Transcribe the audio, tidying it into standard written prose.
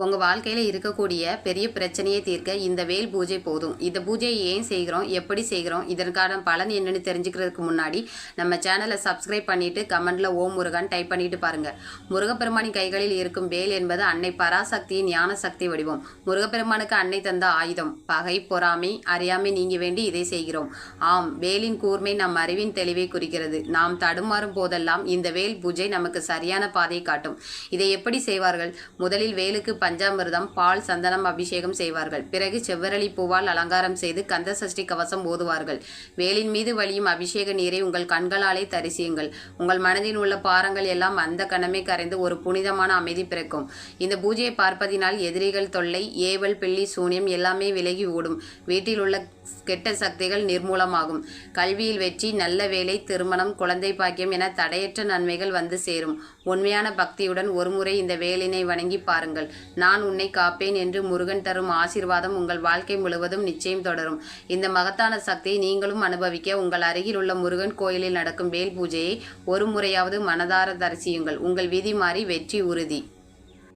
உங்கள் வாழ்க்கையில் இருக்கக்கூடிய பெரிய பிரச்சனையை தீர்க்க இந்த வேல் பூஜை போதும். இந்த பூஜையை ஏன் செய்கிறோம், எப்படி செய்கிறோம், இதற்கான பலன் என்னன்னு தெரிஞ்சுக்கிறதுக்கு முன்னாடி நம்ம சேனலை சப்ஸ்கிரைப் பண்ணிவிட்டு கமெண்டில் ஓம் முருகன் டைப் பண்ணிட்டு பாருங்கள். முருகப்பெருமானின் கைகளில் இருக்கும் வேல் என்பது அன்னை பராசக்தியின் ஞான சக்தி வடிவம். முருகப்பெருமானுக்கு அன்னை தந்த ஆயுதம். பகை, பொறாமை, அறியாமை நீங்கி வேண்டி இதை செய்கிறோம். ஆம், வேலின் கூர்மை நம் அறிவின் தெளிவை குறிக்கிறது. நாம் தடுமாறும் போதெல்லாம் இந்த வேல் பூஜை நமக்கு சரியான பாதையை காட்டும். இதை எப்படி செய்வார்கள்? முதலில் வேலுக்கு பஞ்சாமிர்தம், பால், சந்தனம் அபிஷேகம் செய்வார்கள். பிறகு செவ்வரளி பூவால் அலங்காரம் செய்து கந்த சஷ்டி கவசம் ஓதுவார்கள். வேலின் மீது வழியும் அபிஷேக நீரை உங்கள் கண்களாலே தரிசியுங்கள். உங்கள் மனதில் உள்ள பாரங்கள் எல்லாம் அந்த கணமே கரைந்து ஒரு புனிதமான அமைதி பிறக்கும். இந்த பூஜையை பார்ப்பதினால் எதிரிகள் தொல்லை, ஏவல், பில்லி, சூனியம் எல்லாமே விலகி ஓடும். வீட்டில் உள்ள கெட்ட சக்திகள் நிர்மூலமாகும். கல்வியில் வெற்றி, நல்ல வேலை, திருமணம், குழந்தை பாக்கியம் என தடையற்ற நன்மைகள் வந்து சேரும். உண்மையான பக்தியுடன் ஒருமுறை இந்த வேலினை வணங்கி பாருங்கள். நான் உன்னை காப்பேன் என்று முருகன் தரும் ஆசீர்வாதம் உங்கள் வாழ்க்கை முழுவதும் நிச்சயம் தொடரும். இந்த மகத்தான சக்தியை நீங்களும் அனுபவிக்க உங்கள் அருகில் உள்ள முருகன் கோயிலில் நடக்கும் வேல் பூஜையை ஒரு முறையாவது மனதார தரிசியுங்கள். உங்கள் விதி மாறி வெற்றி உறுதி.